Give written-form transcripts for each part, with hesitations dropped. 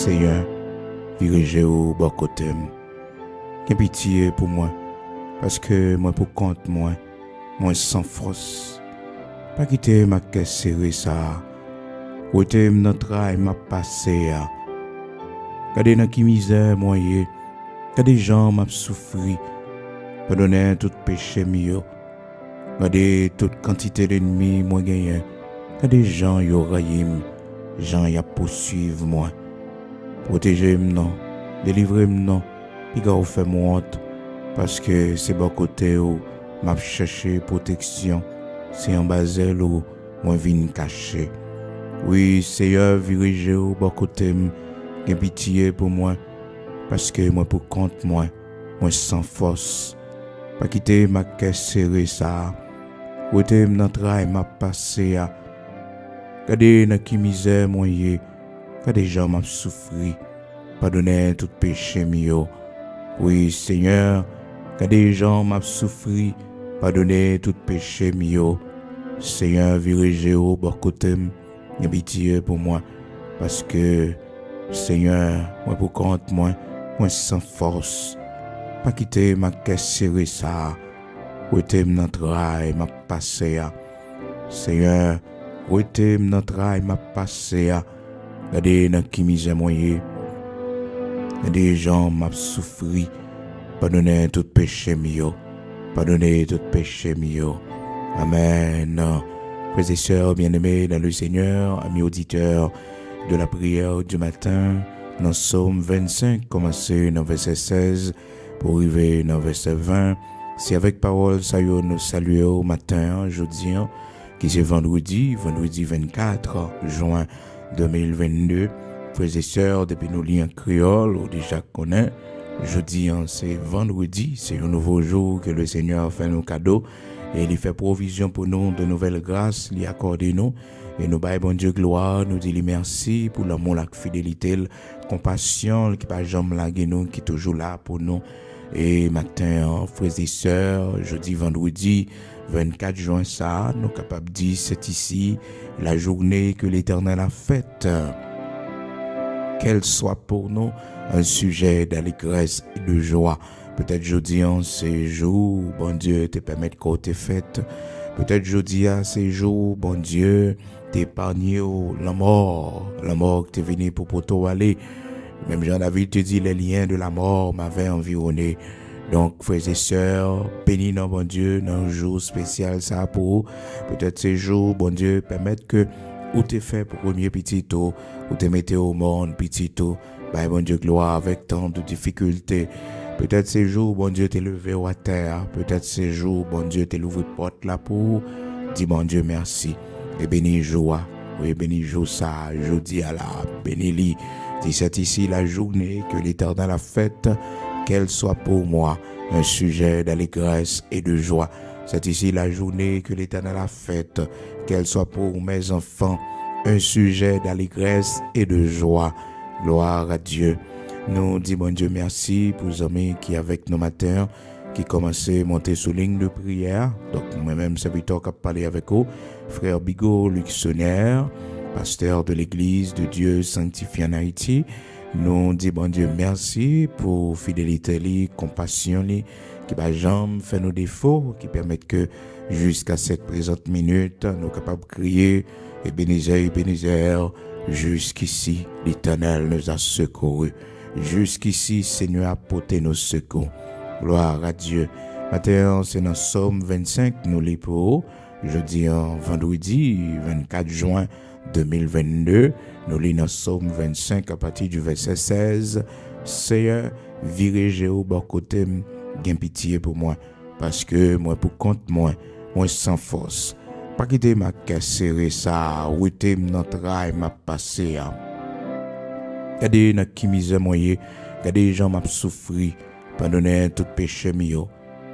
Seigneur, dirigez au bon côté. Qu'un pitié pour moi, parce que moi pour compte moi sans force. Pas quitter ma caisse serrée ça. Côté notre travail m'a passé. Gardez dans qui misère moi yé. Gardez gens m'a souffri. Pardonnez tout péché mio. Gardez toute quantité d'ennemis moi gagné. Gardez gens yo rayim. Gens y a poursuivre moi. Protégez-moi non. Délivrez-moi non. Puis gars fait moi honte. Parce que c'est bon côté où m'a cherché protection. C'est en bas où moi vinn caché. Oui, Seigneur, dirigez au bon côté, j'ai pitié pour moi, parce que moi pour compte moi sans force. Pas quitter ma caisse serrée ça. Côté dans travail m'a passé à. Regardez dans qui misère moi yé. Regardez gens m'a souffri. Pardonnez tout péché mio. Oui, Seigneur, regardez gens m'a souffri. Pardonnez tout péché mio. Seigneur, dirigez au bon côté, j'ai pitié pour moi, parce que, Seigneur, moi pour compte moi sans force. Pas quitter ma caisse serrée ça. Rete notre rail m'a passé à. Seigneur, rete notre rail m'a passé à. Regardez dans qui misère moyen. Des gens m'a souffri. Pardonnez tout péché mio. Pardonnez tout péché mio. Amen. Frères et sœurs bien-aimés dans le Seigneur, amis auditeurs de la prière du matin, dans Psaume 25, commencé dans verset 16 pour arriver dans verset 20. C'est avec parole, ça y est, nous saluons au matin, jeudi, qui c'est vendredi 24 juin 2022. Frères et sœurs, depuis nous lire en créole, on déjà connaît. Jeudi, c'est vendredi, c'est un nouveau jour que le Seigneur fait nos cadeaux. Et il fait provision pour nous de nouvelles grâces, il accorde nous. Et nous baillons bon Dieu gloire, nous disons merci pour l'amour, la fidélité, la compassion qui pas jamais laguer nous, qui est toujours là pour nous. Et matin, frères et sœurs, jeudi, vendredi, 24 juin, ça, nous sommes capables de dire, c'est ici la journée que l'Éternel a faite. Qu'elle soit pour nous un sujet d'allégresse et de joie. Peut-être jeudi en ces jours, bon Dieu te permettre qu'on te fête. Peut-être jeudi à ces jours, bon Dieu t'épargne la mort que t'es venu pour toi aller. Même Jean-David te dit, les liens de la mort m'avaient environné. Donc, frères et sœurs, bénis dans bon Dieu, dans un jour spécial ça pour vous. Peut-être ces jours, bon Dieu, permettre que ou t'es fait pour premier petit tour, ou t'es mettez au monde petit tour, bah bon Dieu gloire avec tant de difficultés. Peut-être ces jours, bon Dieu t'es levé à terre. Peut-être ces jours, bon Dieu t'es ouvert porte là pour dire bon Dieu merci. Et béni joie, oui béni jour ça, jeudi à la béni-li. C'est ici la journée que l'Éternel a faite, qu'elle soit pour moi un sujet d'allégresse et de joie. C'est ici la journée que l'Éternel a faite, qu'elle soit pour mes enfants un sujet d'allégresse et de joie. Gloire à Dieu. Nous disons bon Dieu merci pour les amis qui avec nous matin, qui commençaient à monter sur ligne de prière. Donc moi-même, serviteur qui a parlé avec vous, frère Bigot Luxonnière, pasteur de l'église de Dieu sanctifié en Haïti. Nous disons bon Dieu merci pour fidélité, compassion, qui va jamais faire nos défauts, qui permettent que jusqu'à cette présente minute, nous sommes capables de crier Ebenezer, jusqu'ici, l'Éternel nous a secourus. Jusqu'ici, Seigneur a porté nos secours. Gloire à Dieu. Maintenant, c'est dans Psaume 25, nous lisons pour jeudi, vendredi 24 juin 2022. Nous lisons dans Psaume 25 à partir du verset 16. Seigneur, dirigez au bon côté, gain pitié pour moi, parce que moi pour compte moi sans force. Pas quitter ma caisse serrée ça, où était notre rail m'a passé. Regardez dans qui misère moyen, regardez les gens m'a souffri, pardonnez tout péché mio.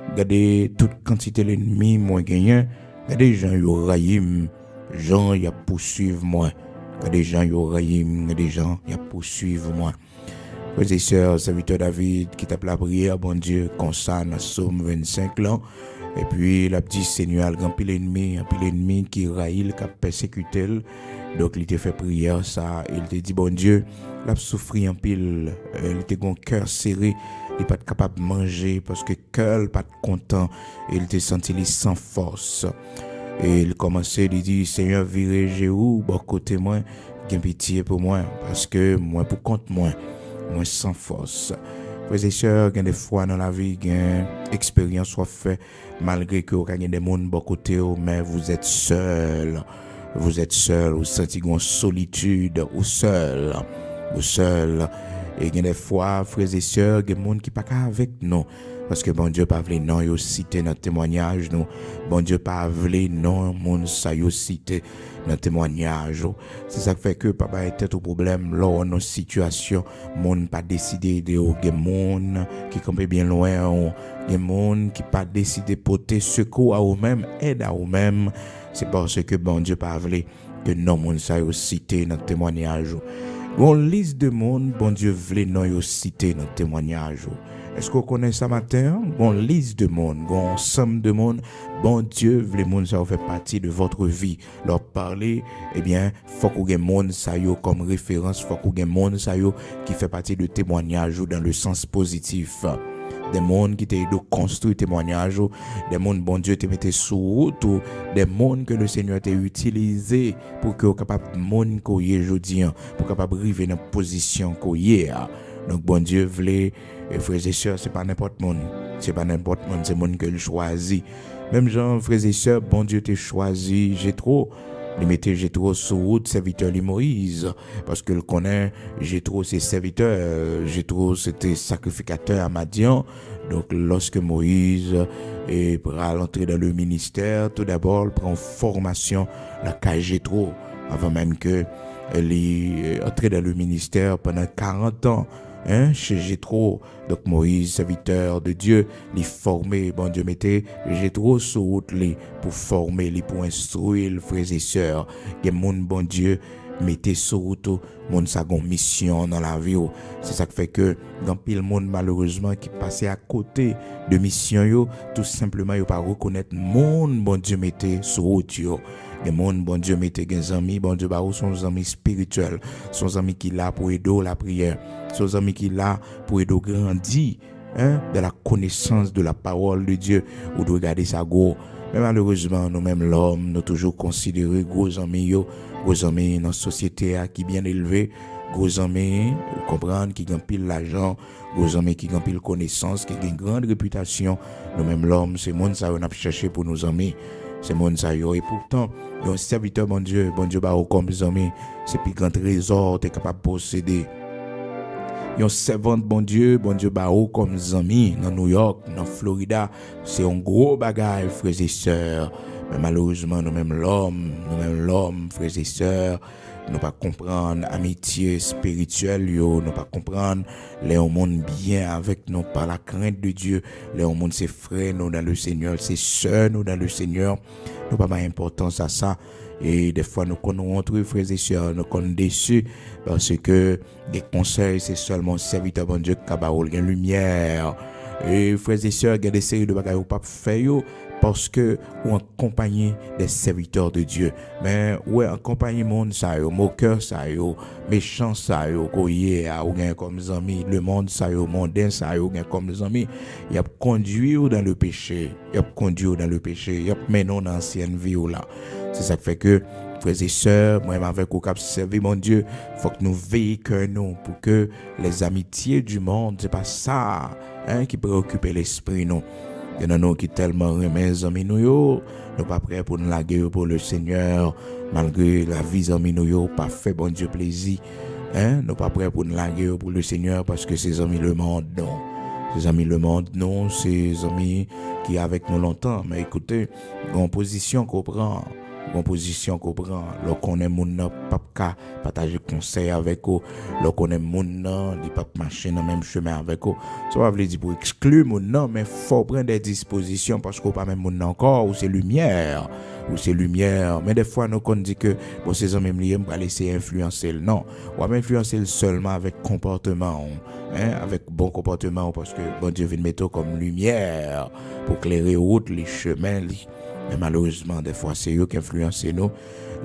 Regardez toute quantité l'ennemi moi gagné, regardez les gens yo rayim, gens y a poursuivre moi. Regardez les gens yo rayim, regardez les gens y a poursuivre moi. Frères et sœurs, serviteur David qui tape la prière, bon Dieu, comme ça dans Psaume 25 là. Et puis, la petite Seigneur, un pile ennemi qui raïle, qui a persécuté. Donc il t'a fait prière ça, il t'a dit bon Dieu, l'a souffri en pile, il t'a un cœur serré, il pas capable de manger parce que cœur pas content, il t'a senti sans force. Et il commençait à dire Seigneur virez où bon côté moi, gain pitié pour moi parce que moi pour compte moi sans force. Frères et sœurs, des fois dans la vie, une expérience soit fait malgré que vous avez des gens de côté, mais vous êtes seul. Vous êtes seul, vous sentez une solitude, ou seul. Et des fois, frères et sœurs, il y a des gens qui ne sont pas avec nous. Parce que bon Dieu pas voulu non yo cité dans témoignage nous. Bon Dieu pas voulu non monde ça yo cité dans témoignage. C'est ça qui fait que papa était au problème là dans situation monde pas décidé de des monde qui campé bien loin, des monde qui pas décidé porter secours à eux-mêmes, aide à eux-mêmes. C'est parce que bon Dieu pas voulu que non monde ça yo cité dans témoignage. Gon liste de monde bon Dieu voulait non yo cité dans témoignage. Est-ce qu'on connaît ça matin? Bon liste de monde, bon somme de monde, bon Dieu, les monde ça fait partie de votre vie. Leur parler, eh bien, faut qu'on ait monde ça yo comme référence, faut qu'on ait monde ça yo qui fait partie de témoignage ou dans le sens positif. Des mondes qui t'aident à construire témoignage, des mondes bon Dieu te mette sur route, ou des mondes que le Seigneur t'a utilisé pour que capable monde qu'on y est aujourd'hui, pour capable arriver dans position qu'on y est. Donc bon Dieu voulait, frères et sœurs, c'est pas n'importe monde, c'est monde que il choisit. Même Jean, frères et sœurs, bon Dieu t'a choisi Jéthro. Il mettait Jéthro sur route, serviteur de Moïse, parce que le connaît, Jéthro c'est serviteur, Jéthro c'était sacrificateur à Madian. Donc lorsque Moïse est à l'entrée dans le ministère, tout d'abord il prend formation la caille Jéthro, avant même que elle est entrée dans le ministère pendant 40 ans. Chez Jéthro, donc Moïse, serviteur de Dieu, les formé, bon Dieu mettait Jéthro sur route pour former, pour instruire les frères et sœurs. Il y a monde bon Dieu mettez sur route, monde ça gon mission dans la vie. C'est ça qui fait que dans pile monde malheureusement qui passait à côté de mission yo, tout simplement yo pas reconnaître monde bon Dieu mettez sur route yo. Les monde bon Dieu mettez des amis, bon Dieu ba son amis spirituels, son amis qui là pour aider la prière, son amis qui là pour aider grandir de la connaissance de la parole de Dieu ou de regarder ça gros. Mais malheureusement, nous-mêmes l'homme, nous toujours considérés gros amis dans la société qui bien élevé, gros amis, vous comprenez, qui gagnent pile l'argent, gros amis qui gagnent pile connaissance, qui gagnent grande réputation. Nous-mêmes l'homme, c'est monde ça on a cherché pour nos amis. C'est monde ça yo et pourtant, un serviteur bon Dieu ba comme amis, c'est plus grand trésor t'es capable de posséder. Yon servante bon Dieu ba comme amis dans New York, dans Florida, c'est un gros bagage frères et sœurs. Mais malheureusement nous-mêmes l'homme, frères et sœurs, nous pas comprendre amitié spirituelle yo, nous pas comprendre les monde bien avec nous par la crainte de Dieu, les monde c'est frères nous dans le Seigneur, c'est sœurs nous dans le Seigneur, nous pas importance à ça. Et des fois nous rentrons frères et sœurs, nous sommes déçus parce que des conseils c'est seulement serviteur bon Dieu qui a une lumière. Et frères et sœurs, il y a des séries de bagages pas faire parce que ou accompagner des serviteurs de Dieu. Mais ouais, accompagner monde ça yo, moqueur ça yo, méchant ça yo, koyé ou gain comme amis, le monde ça yo, mondain ça yo gain comme amis, il a conduit dans le péché, il a mené dans ancienne vie là. C'est ça qui fait que frères et sœurs, moi avec vous cap servir mon Dieu, faut que nous veillions que nous pour que les amitiés du monde, c'est pas ça qui préoccupe l'esprit nous. Il y en a nous qui tellement remettent amis nous pas prêts pour nous laguer pour le Seigneur malgré la vie amis nous pas fait bon Dieu plaisir. Nous pas prêts pour nous laguer pour le Seigneur parce que ces amis le monde non. Ces amis le monde non, ces amis qui avec nous longtemps mais écoutez, en position qu'on prend lorsqu'on est moun pas partager conseil avec eux, lorsqu'on est moun il pas marcher dans même chemin avec eux, ça va veut dire pour exclure moun mais faut prendre des dispositions parce qu'on pas même moun encore ou c'est lumière mais des fois nous on dit que bon ces hommes liés on va laisser influencer non on va influencer seulement avec comportement avec bon comportement parce que bon Dieu vient mettre comme lumière pour éclairer route les chemins Mais malheureusement, des fois, c'est eux qui influencent nous.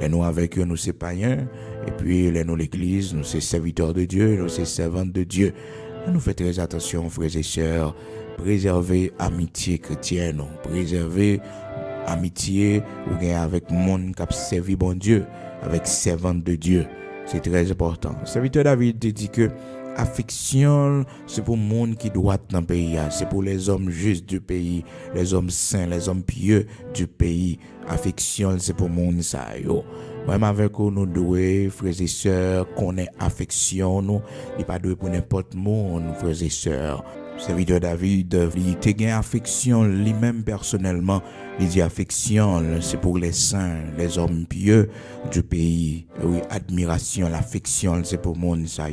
Les nous avec eux, nous c'est païens. Et puis, les nous l'église, nous c'est serviteurs de Dieu, nous c'est servantes de Dieu. Nous faisons très attention, frères et sœurs. Préserver amitié chrétienne, préserver amitié ou bien avec monde qui a servi bon Dieu, avec servante de Dieu. C'est très important. Le serviteur David dit que affection, c'est pour le monde qui doit dans le pays. C'est pour les hommes justes du pays, les hommes saints, les hommes pieux du pays. Affection, c'est pour le monde ça. Même avec nous devons, frères et sœurs, qu'on ait affection, nous, il n'est pas doué pour n'importe monde, frères et sœurs. Serviteur David, il te gagne affection lui-même personnellement. Il dit affection, c'est pour les saints, les hommes pieux du pays. Oui, admiration, l'affection, c'est pour le monde ça.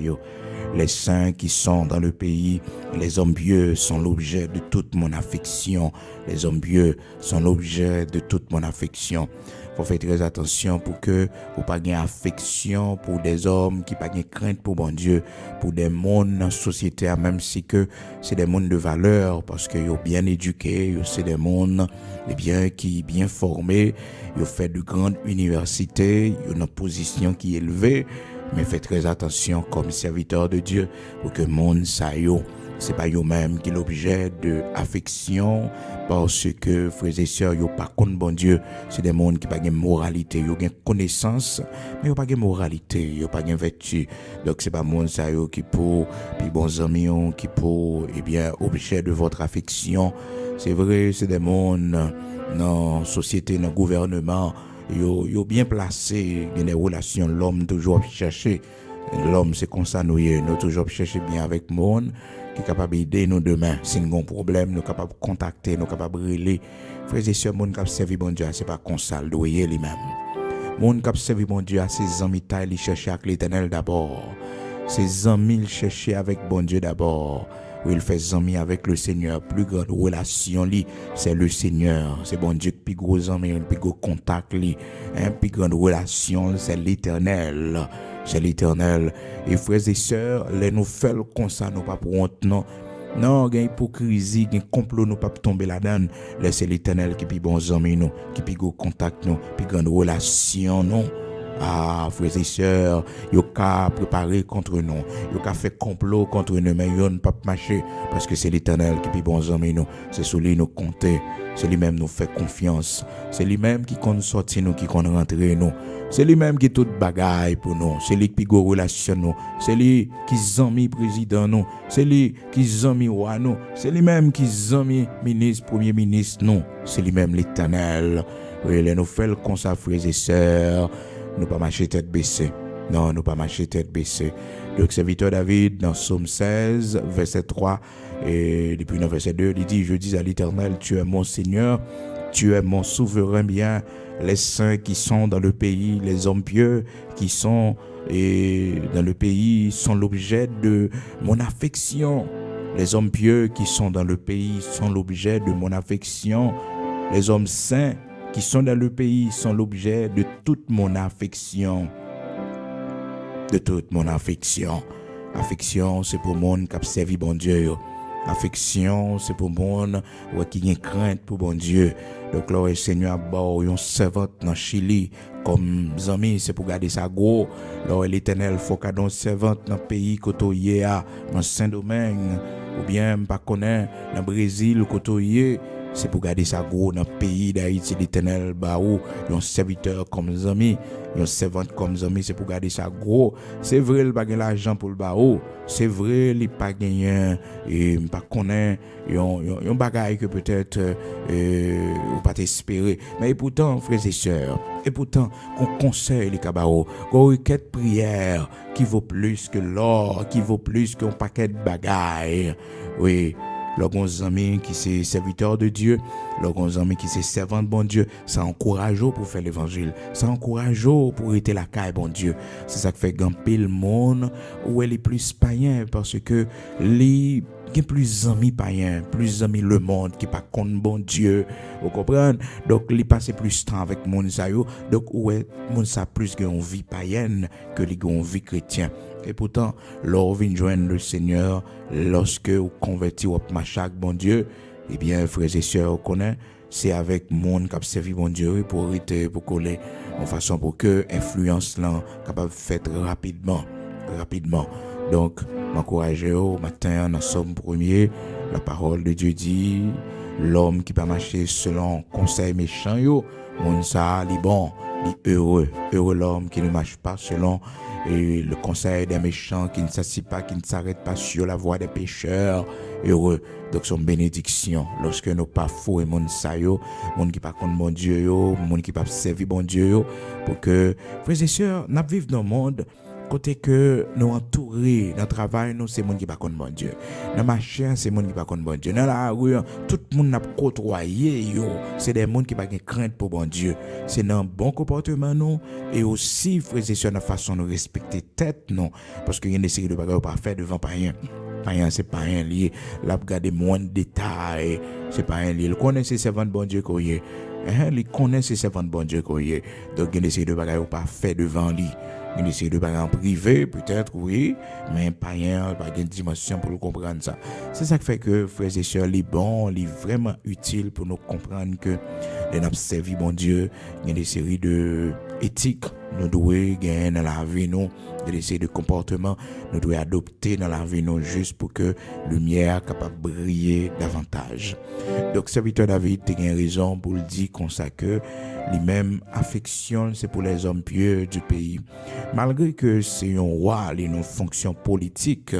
Les saints qui sont dans le pays, les hommes pieux sont l'objet de toute mon affection. Les hommes pieux sont l'objet de toute mon affection. Faut faire très attention pour que vous pas gain affection pour des hommes qui pas gain crainte pour bon Dieu, pour des mondes dans la société, même si que c'est des mondes de valeur parce que ils bien éduqués, c'est des mondes bien formés, ils fait de grandes universités, ils ont une position qui est élevée, mais faites très attention comme serviteur de Dieu pour que le monde ça c'est pas eux-mêmes qui l'objet de affection parce que frères et sœurs yo pas contre bon Dieu, c'est des monde qui pas de moralité, yo gain connaissance mais yo pas de moralité, yo pas de vertu. Donc c'est pas monde ça yo qui pour puis bons amis qui pour objet de votre affection. C'est vrai, c'est des monde dans société, dans gouvernement, yo bien placé, il y a des relations l'homme toujours chercher. L'homme c'est comme ça nous toujours chercher bien avec monde qui est capable d'aider nous demain. Si nous avons un problème, nous sommes capables de contacter, nous sommes capables de relayer. Frères et sœurs, monde qui a servi bon Dieu, c'est pas comme ça, le doyer lui-même. Monde qui a servi bon Dieu, ses amis, il cherchait avec l'Éternel d'abord. Ses amis, il cherchait avec bon Dieu d'abord. Oui, il fait amis avec le Seigneur. Plus grande relation, c'est le Seigneur. C'est bon Dieu qui plus gros amis, plus gros contact, plus grande relation, c'est l'Éternel. C'est l'Éternel. Et frères et sœurs, les nous faisons comme ça, nous pas pour honte, non. Non, il y a hypocrisie, il y a complot, nous pas tomber là-dedans. C'est l'Éternel qui plus bon amis, nous, qui plus gros contact, nous, plus grande relation, non. Ah, frères et sœurs, ils ont préparé contre nous, ils ont fait complot contre nous, mais ils n'ont pas marché parce que c'est l'Éternel qui est bon amis nous, c'est sur lui nous compter, c'est lui-même nous fait confiance, c'est lui-même qui compte sortir nous, qui compte rentrer nous, c'est lui-même qui tout bagaille pour nous, c'est lui qui go relation nous, c'est lui qui zami président nous, c'est lui qui zami roi nous, c'est lui-même qui zami ministre, premier ministre nous, c'est lui-même l'Éternel. Oui, il nous fait comme ça, frères et sœurs. Nous pas marcher tête baissée. Non, nous pas marcher tête baissée. Donc, serviteur David, dans Psaume 16, verset 3, et depuis le verset 2, il dit, je dis à l'Éternel, tu es mon Seigneur, tu es mon souverain bien. Les saints qui sont dans le pays, les hommes pieux qui sont dans le pays sont l'objet de mon affection. Les hommes pieux qui sont dans le pays sont l'objet de mon affection. Les hommes saints qui sont dans le pays sont l'objet de toute mon affection. De toute mon affection. Affection, c'est pour le monde qui a servi bon Dieu. Affection, c'est pour le monde qui a crainte pour bon Dieu. Donc là, le Seigneur a bord une servante dans Chili comme amis, c'est pour garder ça gros. Là, l'Éternel faut qu'il y ait une servante dans le pays côté dans Saint-Domingue ou bien pas connaître dans le Brésil côté. C'est pour garder ça gros dans le pays d'Haïti, l'Éternel, baou, un serviteur comme amis, un servante comme amis, c'est pour garder ça gros. C'est vrai, il pas l'argent pour le baou. C'est vrai, il pas gagné, et pas connaît, un bagage que peut-être, ou pas t'espérer. Mais pourtant, frères et sœurs, et pourtant, qu'on conseille les cabarets, qu'on requête prière qui vaut plus que l'or, qui vaut plus qu'un paquet de bagailles. Oui. Leurs amis qui sont serviteurs de Dieu, leurs amis qui sont servants de bon Dieu, ça encourage pour faire l'évangile, ça encourage pour être la caille bon Dieu. C'est ça qui fait gamper le monde où elle est plus païen parce que les il y a plus amis païens, plus amis le monde qui pas contre bon Dieu. Vous comprenez? Donc, il passe plus de temps avec mon sayo. Donc, ouais, mon sa plus une vie païenne que une vie chrétienne. Et pourtant, lorsque vous joignez le Seigneur, lorsque vous convertissez votre chaque bon Dieu, eh bien, frères et sœurs, vous connaissez, c'est avec monde qui a servi bon Dieu pour arrêter, pour coller, en façon pour que influence là capable faite rapidement. Donc, m'encourager au matin, dans Somme 1er, la parole de Dieu dit, l'homme qui va marcher selon conseil méchant, mon ça, il est bon, il est heureux l'homme qui ne marche pas selon le conseil des méchants, qui ne s'assied pas, qui ne s'arrête pas sur la voie des pécheurs, heureux. Donc, son bénédiction, lorsque nous pas faux et mon ça mon qui pas contre mon Dieu mon qui pas servir bon Dieu pour que, frères et sœurs, nous vivons dans le monde, côté que nous entourer dans le travail, nous, c'est monde qui pas contre bon Dieu. Dans ma chair, c'est monde qui pas contre bon Dieu. Dans la rue, tout le monde n'a côtoyé, c'est des monde qui pas de crainte pour bon Dieu. C'est dans bon comportement, nous, et aussi, frères et sœurs, dans la façon de respecter tête, non, parce qu'il y a des séries de bagages pas faire devant pas rien. Rien, c'est pas rien lié. Là, regarder moins de détails, c'est pas rien lié. Il connaît ses servants de bon Dieu qu'on y est. Il connaît ses servants de bon Dieu qu'on y est. Donc, il y a des séries de bagages pas fait devant lui. Il essaie de parler en privé, peut-être, oui, mais pas rien, pas une dimension pour le comprendre ça. C'est ça qui fait que, frères et sœurs, les bons, les vraiment utiles pour nous comprendre que nous avons servi bon Dieu, il y a des séries de éthiques, nous devons gagner dans la vie, nous, il y a des séries de comportements, nous devons adopter dans la vie, nous, juste pour que la lumière capable de briller davantage. Donc, serviteur David, tu as raison pour le dire comme ça que les mêmes affections, c'est pour les hommes pieux du pays. Malgré que c'est un roi, les fonctions politiques,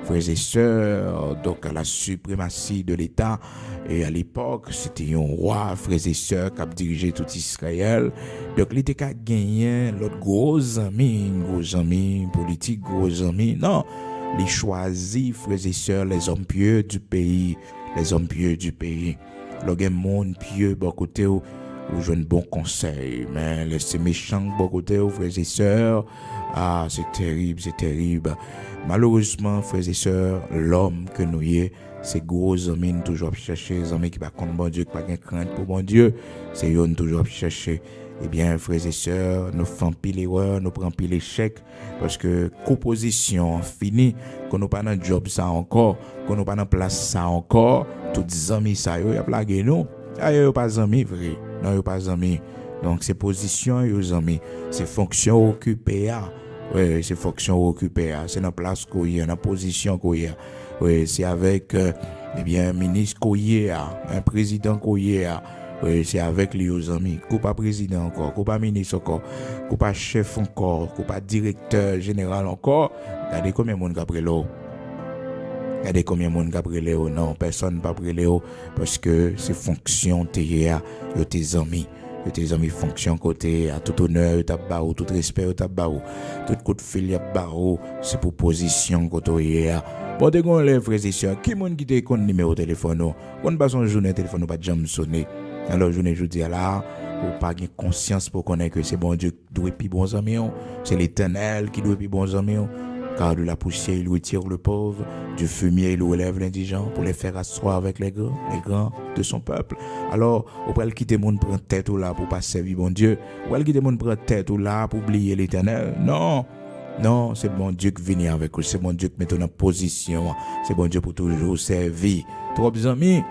frères et sœurs, donc à la suprématie de l'État, et à l'époque, c'était un roi, frères et sœurs, qui a dirigé tout Israël. Donc, il était qu'à gagner l'autre gros amis politiques, gros amis. Non, les choisis, frères et sœurs, les hommes pieux du pays, Le monde pieux, bon côté, ou je un bon conseil, mais les méchants, bon côté, frères et sœurs, c'est terrible. Malheureusement, frères et sœurs, l'homme que nous y est, c'est gros hommes toujours chercher, les hommes qui pas contre bon Dieu, qui pas de crainte pour bon Dieu, c'est eux toujours chercher. Eh bien, frères et sœurs, nous faisons pile erreur, nous prenons pile échec, parce que composition finie, qu'on n'a pas dans job ça encore, qu'on n'a pas dans place ça encore, tous les amis ça, y a blagué nous, y a pas amis vrai, non y a pas amis. Donc c'est position y a amis, c'est fonction occupée oui, c'est fonction occupée c'est dans place qu'on y a, dans position qu'on y a. Oui, c'est avec eh bien ministre qu'on y a, un président qu'on y a. Oui, c'est avec les amis. Qu'on pas président encore, qu'on pas ministre encore, qu'on pas chef encore, qu'on pas directeur général encore. Regardez combien de monde qui a pris l'eau. Non, personne n'a pas pris l'eau parce que c'est fonction tes amis. Tes amis fonction côté à tout honneur, tout respect, tout coup de fil, c'est pour position côté. Bon, dès qu'on lève, frères et sœurs, qui monde qui te compte numéro de téléphone, on passe une journée téléphone, pas jamais sonner. Alors, journée, je dis là, ou pas de conscience pour connaître que c'est bon Dieu qui doit plus bons amis, c'est l'Éternel qui doit plus bons amis, car de la poussière, il retire le pauvre, du fumier, il relève l'indigent pour les faire asseoir avec les grands de son peuple. Alors, on peut quitter le monde prendre tête ou là pour pas servir bon Dieu, ou quitter le monde prendre tête ou là pour oublier l'Éternel. Non, c'est bon Dieu qui vient avec vous, c'est bon Dieu qui met en position, c'est bon Dieu pour toujours servir. Trop amis.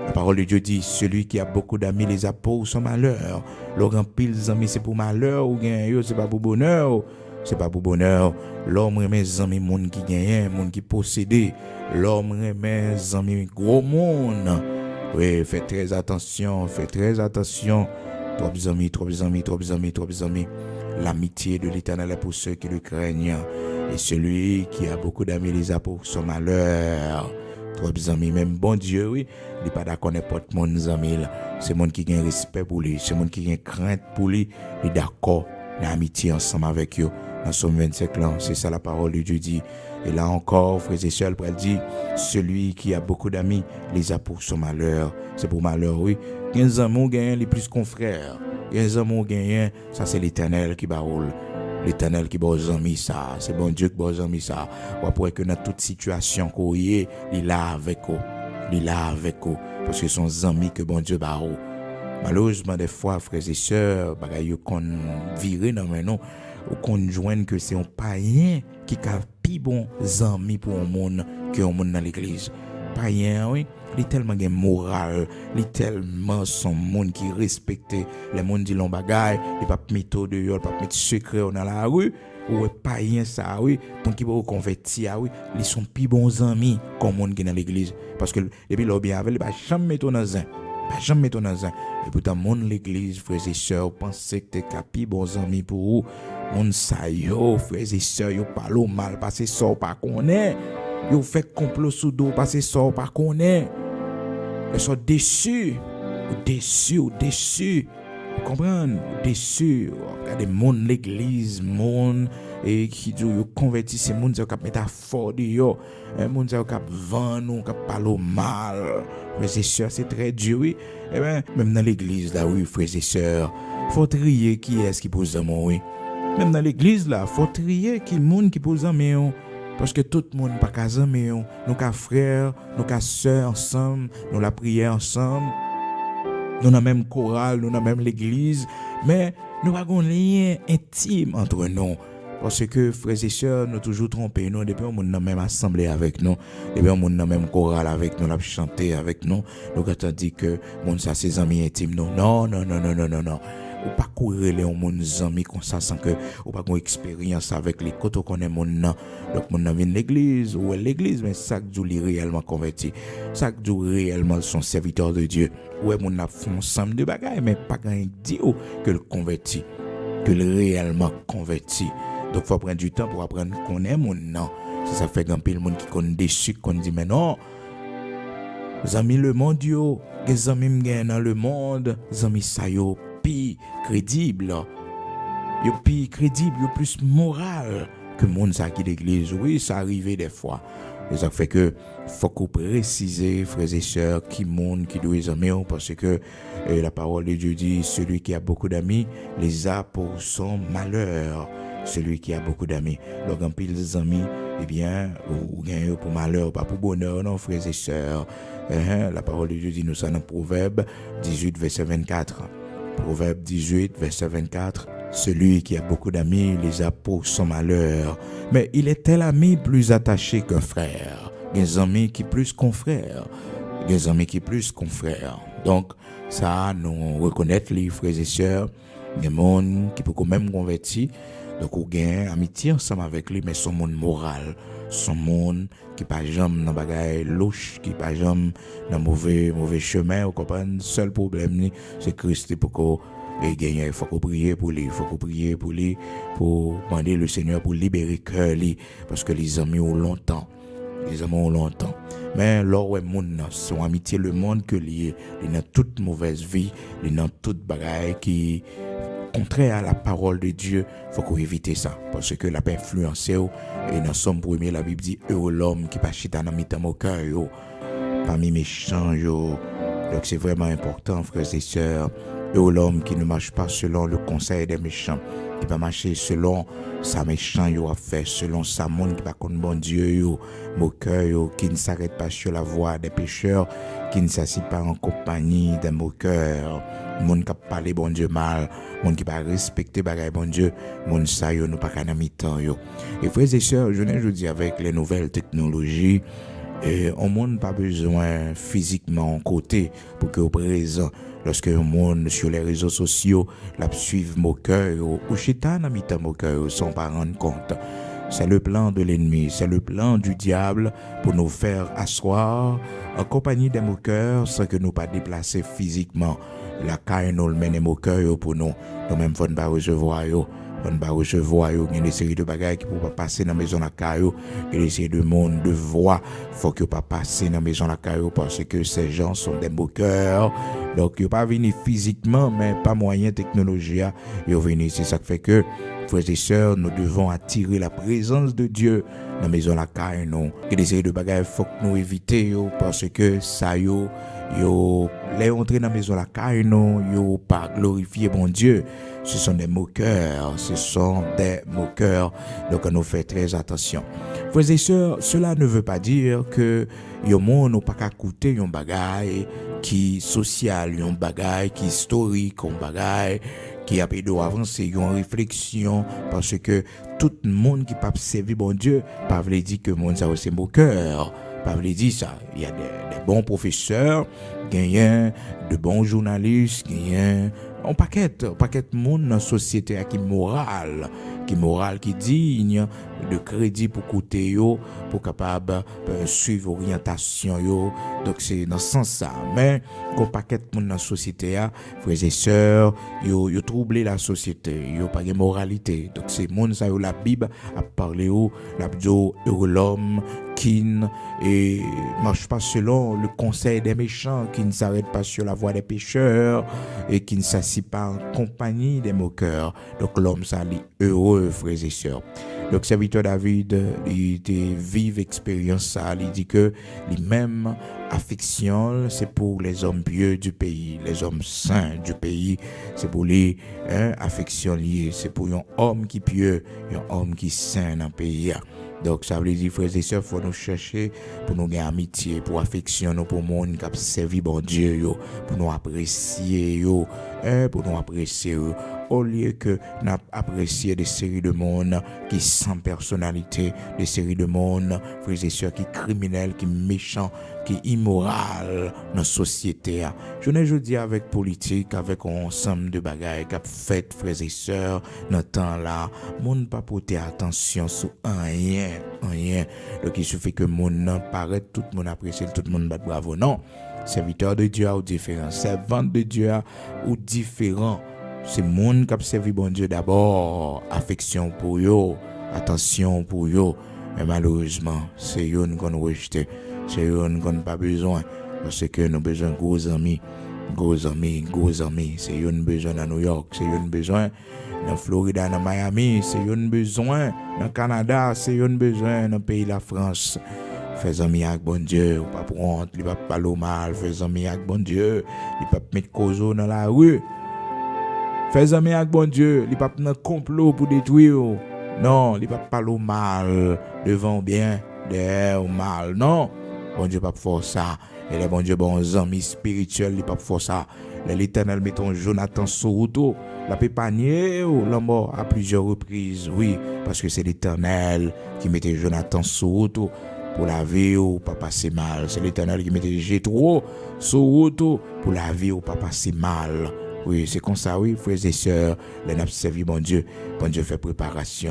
La parole de Dieu dit, celui qui a beaucoup d'amis les a pour son malheur. L'organ pile amis c'est pour malheur ou gain, c'est pas pour bonheur. C'est pas pour bonheur. L'homme remet amis monde qui gagne, monde qui possède. L'homme remet amis gros monde. Oui, faites très attention. Trop amis. L'amitié de l'Éternel est pour ceux qui le craignent. Et celui qui a beaucoup d'amis les a pour son malheur. Trop amis, même bon Dieu, oui, il n'est pas d'accord n'importe mon amis là. C'est monde qui a respect pour lui, c'est monde qui a crainte pour lui, il est d'accord, l'amitié ensemble avec eux. Dans Somme 25 là, c'est ça la parole de Dieu dit. Et là encore, frères et sœurs, elle dit, celui qui a beaucoup d'amis les a pour son malheur. C'est pour malheur, oui. 15 amis gagnent les plus confrères. 15 amis gagnent, ça c'est l'Éternel qui baroule. L'Éternel qui bosse amis ça, c'est bon Dieu qui bosse amis ça. Ou après que dans toute situation qu'on y est, il est là avec vous, parce que son amis que bon Dieu barre. Malheureusement des fois frères et sœurs, bagaille qu'on vire dans maintenant, ou qu'on joigne que c'est un païen qui a plus bon amis pour un monde que un monde dans l'église. païen, oui, il est tellement gen moral, il est tellement son monde qui respecte les monde dit l'on bagaille, il pas mettre dehors, il pas mettre secret dans la rue. Ou païen ça oui pour qui pour convertir oui ils sont plus bons amis comme monde qui dans l'église parce que depuis là bien avec pas jamais mettre dans un et pourtant monde l'église frères et sœurs penser que t'es capi bons amis pour vous monde ça yo frères et sœurs yo parle mal parce que ça pas connaît yo fait complot sous dos parce que ça pas connaît ils sont déçus. Vous comprenez? Déçu. Regardez, monde l'église, monde et qui dit yo converti, c'est monde qui mettre à fort de yo. Monde qui vend nous, qui parle mal. Mais c'est sûr, c'est très dur, oui. Eh ben, même dans l'église, là, oui, frères et sœurs, faut trier qui est-ce qui pose un mot, oui. Même dans l'église, là, faut trier qui monde qui pose un mot. Parce que tout le monde pas qu'à mais nous qu'à frères, nous qu'à sœurs ensemble, nous la prière ensemble. Nous avons même chorale, nous avons même l'église, mais nous avons un lien intime entre nous. Parce que frères et sœurs, nous toujours trompés, nous, depuis on a même assemblée avec nous, depuis on a même chorale avec nous, on a chanté avec nous, nous avons dit que mon ça c'est amis intimes, non. Ou pas courir les mon amis comme ça sans que ou pas une expérience avec les côtés qu'on est mon nan. Donc mon nan vient l'église ou l'église mais chaque jour il réellement converti. Chaque jour réellement son serviteur de Dieu. Ouais mon a font ensemble de bagaille mais pas gain dit que le converti, que le réellement converti. Donc faut prendre du temps pour apprendre qu'on est mon nan. Ça fait grand pile monde qui connaît déçu qu'on dit mais non. Amis le monde yo, les amis m'gain dans le monde, amis ça yo plus crédible, yo plus moral que monde ça qui l'église. Oui, ça arrive des fois. Et ça fait que faut qu'on préciser frères et sœurs qui monde qui doit aimer parce que la parole de Dieu dit celui qui a beaucoup d'amis les a pour son malheur. Celui qui a beaucoup d'amis. Donc en pile des amis, eh bien, ou gagne pour malheur, pas pour bonheur, non frères et sœurs. La parole de Dieu dit nous ça dans Proverbe 18 verset 24. Proverbe 18, verset 24. Celui qui a beaucoup d'amis les a pour son malheur. Mais il est tel ami plus attaché qu'un frère. Des amis qui plus qu'un frère. Donc, ça, nous reconnaître les frères et sœurs, des gens qui peuvent quand même convertir. Donc, on gagne amitié ensemble avec lui, mais son monde moral. Son monde qui pas jamais dans bagaille louche, qui pas jamais dans mauvais chemin, vous comprenez? Seul problème c'est Christ pour qu'on gagne, il faut qu'on prie pour lui, pour demander le Seigneur pour libérer cœur lui parce que les amis ont longtemps. Mais lors où monde son amitié le monde que lié, il a toute mauvaise vie, il a toute bagaille qui contraire à la parole de Dieu, faut qu'on évite ça parce que la peut influencer et dans Somme 1er la Bible dit heureux l'homme qui pas chita dans mitan mon cœur parmi méchants yo. Donc c'est vraiment important frères et sœurs, heureux l'homme qui ne marche pas selon le conseil des méchants, qui va marcher selon sa méchant yo a fait, selon sa monde qui va contre bon Dieu yo, moqueur yo, qui ne s'arrête pas sur la voie des pécheurs, qui ne s'assit pas en compagnie des moqueurs, monde qui parle bon Dieu mal, monde qui pas respecter bagaille bon Dieu, monde ça yo nous pas qu'à mi-temps yo. Et frères et sœurs, je dis avec les nouvelles technologies, on monde pas besoin physiquement côté pour que au présent lorsque le monde sur les réseaux sociaux la suivre moqueur ou chétan à mi-temps moqueur sans pas rendre compte. C'est le plan de l'ennemi, c'est le plan du diable pour nous faire asseoir en compagnie des moqueurs sans que nous pas déplacer physiquement. La caille nous le mène moqueur pour nous. Nous même faut pas recevoir yo. On va recevoir une série de bagages qui ne peuvent pas passer dans la maison de la caillou. Il y a des séries de monde, de voix. Il faut qu'ils ne pas passer dans la maison de la caillou parce que ces gens sont des moqueurs. Donc, ils ne pas venir physiquement, mais pas moyen technologie. Ils viennent. C'est ça qui fait que, frères et sœurs, nous devons attirer la présence de Dieu dans la maison de la caillou. Il y a des séries de bagages qu'il faut que nous éviter parce que ça les entrer dans la maison de la caillou, yo pas glorifier bon Dieu. Ce sont des moqueurs. Donc, on nous fait très attention. Frères et sœurs, cela ne veut pas dire que yon monde n'a pas qu'à écouter yon bagay qui social, yon bagay qui historique, yon bagay qui a pu avancer, yon réflexion, parce que tout le monde qui peut servir bon Dieu, pas veut dire que monde ça c'est moqueur. Pas veut dire ça. Il y a des bons professeurs, gagnent de bons journalistes, gagnent un paquet de monde dans la société qui moral, qui digne de crédit pour côté yo, pour capable suivre orientation yo. Donc c'est dans ce sens ça. Mais un paquet de monde dans la société frères et sœurs, yo troubler la société, yo pas de moralité. Donc c'est monde ça yo la Bible a parlé la Bible l'homme qui et marche pas selon le conseil des méchants, qui ne s'arrête pas sur la voie des pécheurs et qui ne s'assit pas en compagnie des moqueurs. Donc l'homme ça lit heureux, frères et sœurs. Donc serviteur David, il était vive expérience ça, il dit que les mêmes affections, c'est pour les hommes pieux du pays, les hommes saints du pays, c'est pour les affections liées, c'est pour un homme qui pieux, un homme qui saint dans le pays. Donc ça veut dire frères et sœurs, faut nous chercher pour nous gagner amitié, pour affection, pour monde qui a servi bon Dieu yo, pour nous apprécier yo, pour nous apprécier yo. Au lieu que nous apprécier des séries de monde qui sans personnalité, des séries de monde frères et sœurs qui criminels, qui méchants, qui immoral dans la société. Je ne dis avec politique, avec un ensemble de bagages qui a fait frères et sœurs dans ce temps-là, monde pas porter attention sur rien. Donc il suffit que monde paraît, tout le monde apprécie, tout le monde bat bravo. Non, serviteur de Dieu ou différent, servante de Dieu ou différent. C'est monde qui a servi bon Dieu d'abord, affection pour eux, attention pour eux. Mais malheureusement, c'est eux qu'on rejeté, c'est eux qu'on pas besoin, parce que nous avons besoin de gros amis. C'est eux qui besoin dans New York, c'est eux qui besoin dans Florida, dans Miami, c'est eux qui besoin dans Canada, c'est eux qui besoin dans le pays de la France. Fais amis avec bon Dieu, ou pas prendre, il va pas parler mal, fais amis avec bon Dieu, il va pas mettre cause dans la rue. Fais amis avec bon Dieu, il va pas un complot pour détruire. Non, il va pas parler mal devant bien, derrière mal. Non, bon Dieu pas faire ça. Et les bon Dieu bons amis spirituels, il pas faire ça. L'Éternel met ton Jonathan sur route, la pépanier la mort à plusieurs reprises. Oui, parce que c'est l'Éternel qui mettait Jonathan sur route pour la vie ou pas passer mal. C'est l'Éternel qui mettait Jétro sur route pour la vie ou pas passer mal. Oui, c'est comme ça, oui, frères et sœurs, les n'a servi bon Dieu fait préparation.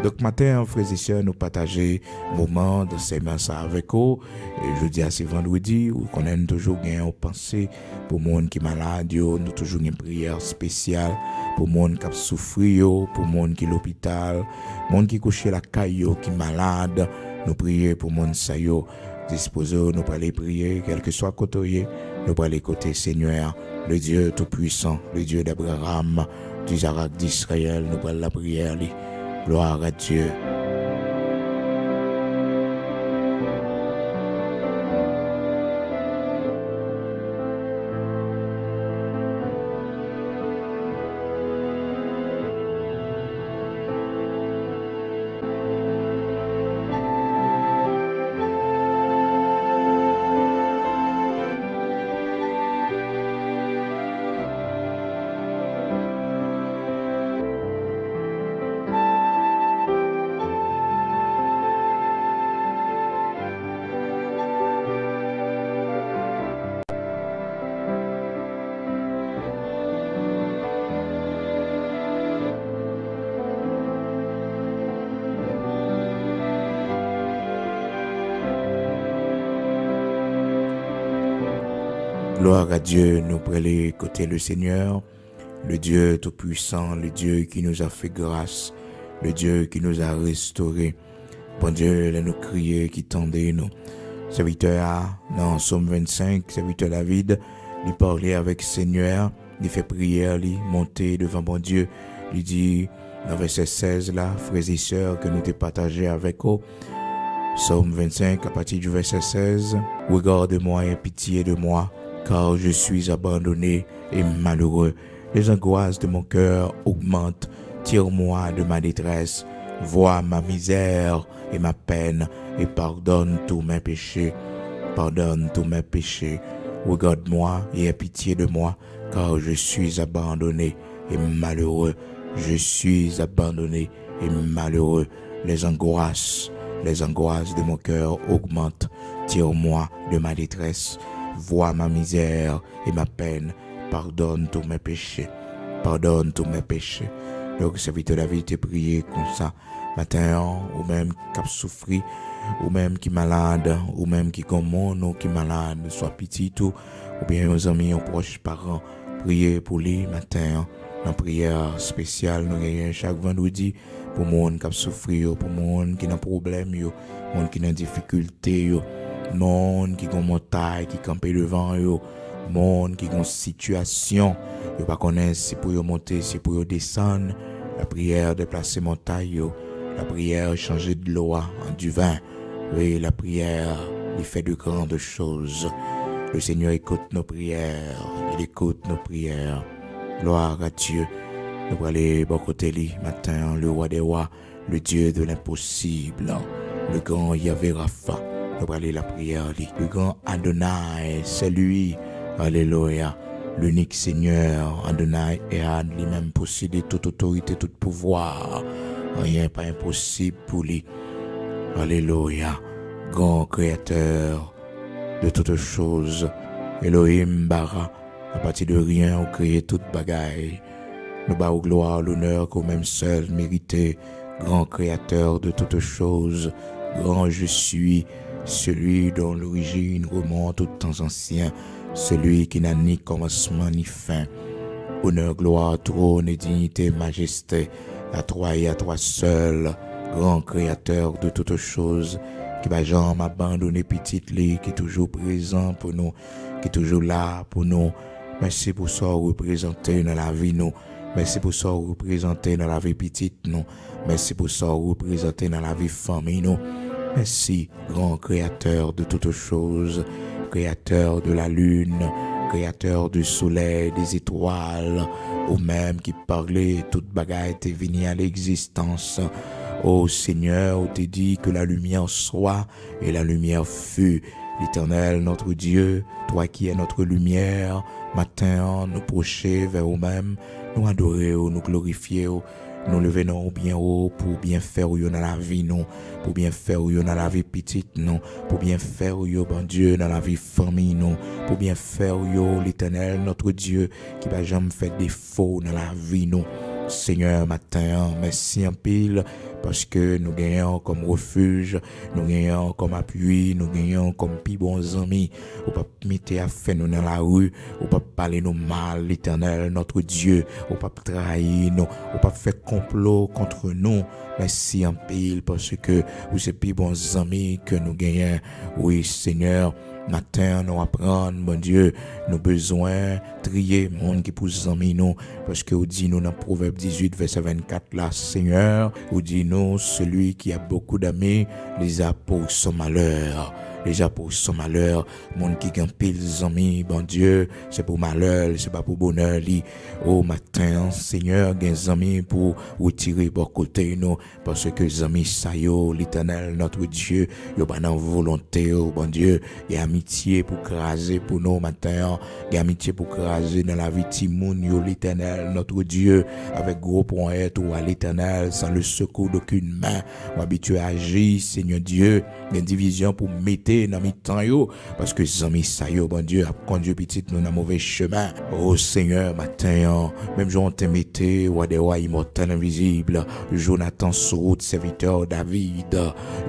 Donc, matin, frères et sœurs, nous partager moment de séance avec eux. Et je dis à ce vendredi, où qu'on aime toujours gagner en pensée pour le monde qui est malade, nous toujours une prière spéciale pour le monde qui a souffert, pour le monde qui est à l'hôpital, le monde qui est couché la caille, qui est malade. Nous prions pour le monde ça yo. Disposons, nous pour aller prier, quel que soit côté, nous pour aller côté Seigneur. Le Dieu Tout-Puissant, le Dieu d'Abraham, d'Isaac, d'Israël, nous prenons la prière. Gloire à Dieu. Gloire à Dieu, nous prenons écouter le Seigneur, le Dieu Tout-Puissant, le Dieu qui nous a fait grâce, le Dieu qui nous a restaurés. Bon Dieu, là nous crier, qui tendait nous. Serviteur, dans Somme 25, serviteur David, il parlait avec le Seigneur, il fait prière, il monter devant bon Dieu, il dit, dans verset 16 là, frères et sœurs, que nous t'ai partagé avec eux. Somme 25, à partir du verset 16, regarde-moi et pitié de moi, car je suis abandonné et malheureux. Les angoisses de mon cœur augmentent. Tire-moi de ma détresse. Vois ma misère et ma peine et pardonne tous mes péchés. Pardonne tous mes péchés. Regarde-moi et aie pitié de moi, car je suis abandonné et malheureux. Je suis abandonné et malheureux. Les angoisses Les angoisses de mon cœur augmentent. Tire-moi de ma détresse. Vois ma misère et ma peine. Pardonne tous mes péchés. Pardonne tous mes péchés. Donc, serviteur David, te prier comme ça. Matin, ou même qui a souffert, ou même qui est malade, ou même qui est comme ou qui est malade, soit petit ou bien aux amis, aux proches parents. Prier pour lui matin. Dans prière spéciale, nous gagnons chaque vendredi pour les gens qui souffrent, pour les gens qui ont des problèmes, les gens qui ont des difficultés, les gens qui ont des montagnes, qui campent devant eux, les gens qui ont des situations, ils ne connaissent pas si pour monter, si pour descendre. La prière déplacer montagne, la prière changer de l'eau en du vin. Oui, la prière, il fait de grandes choses. Le Seigneur écoute nos prières, il écoute nos prières. Gloire à Dieu. Nous allons aller bon côté lui matin, le roi des rois, le Dieu de l'impossible, le grand Yahvé Rapha. Nous allons aller la prière lui. Le grand Adonai, c'est lui. Alléluia. L'unique Seigneur, Adonai et Ad, lui-même possédé toute autorité, tout pouvoir. Rien n'est pas impossible pour lui. Alléluia. Grand créateur de toutes choses. Elohim Bara. À partir de rien, on crée toute bagaille. Nous bas gloire, l'honneur qu'au même seul mérité. Grand créateur de toutes choses. Grand je suis, celui dont l'origine remonte aux temps anciens. Celui qui n'a ni commencement ni fin. Honneur, gloire, trône et dignité, majesté. À toi et à toi seul. Grand créateur de toutes choses. Qui va jamais abandonner petite lit, qui est toujours présent pour nous, qui est toujours là pour nous. Merci pour ça représenter dans la vie nous. Merci pour ça représenter dans la vie petite nous. Merci pour ça représenter dans la vie famille nous. Merci, grand créateur de toutes choses, créateur de la lune, créateur du soleil, des étoiles, ou même qui parlait toute bagaille t'est venu à l'existence. Ô Seigneur, on te dit que la lumière soit et la lumière fut. L'Éternel, notre Dieu, toi qui es notre lumière, matin, nous procher vers nous-mêmes, nous adorer, nous glorifier, nous lever nous bien haut pour bien faire dans la vie, nous, pour bien faire dans la vie petite, nous, pour bien faire, bon Dieu, dans la vie famille, nous, pour bien faire, l'Éternel, notre Dieu, qui va jamais faire défaut dans la vie, nous. Seigneur, matin, merci en pile parce que nous gagnons comme refuge, nous gagnons comme appui, nous gagnons comme plus bons amis. Ou pas mettre à faire nous dans la rue, ou pas parler nous mal, l'Éternel, notre Dieu, ou pas trahir nous, ou pas faire complot contre nous. Merci en pile parce que vous êtes plus bons amis que nous gagnons. Oui, Seigneur. Matin, nous apprenons, mon Dieu, nos besoins, trier, monde qui pousse en nous, parce que vous dit nous dans Proverbe 18, verset 24, là, Seigneur, vous dit nous, celui qui a beaucoup d'amis, les a pour son malheur. Déjà pour son malheur, monde qui gagne pile amis, bon Dieu, c'est pour malheur, c'est pas pour bonheur li. Au matin, Seigneur, gagne amis pour retirer bon côté nous, parce que amis ça yo, l'Éternel notre Dieu, yo pas dans volonté, bon Dieu, et amitié pour craser pour nous matin, et amitié pour craser dans la vie timoun yo, l'Éternel notre Dieu, avec gros point ou à l'Éternel, sans le secours d'aucune main, ou habitué à agir, Seigneur Dieu, une division pour mettre dans mes temps yo parce que zami ça yo bon Dieu a conduit petite nous dans mauvais chemin. Oh Seigneur matin même jour te mettait ou des rois immortels invisibles Jonathan sur route serviteur David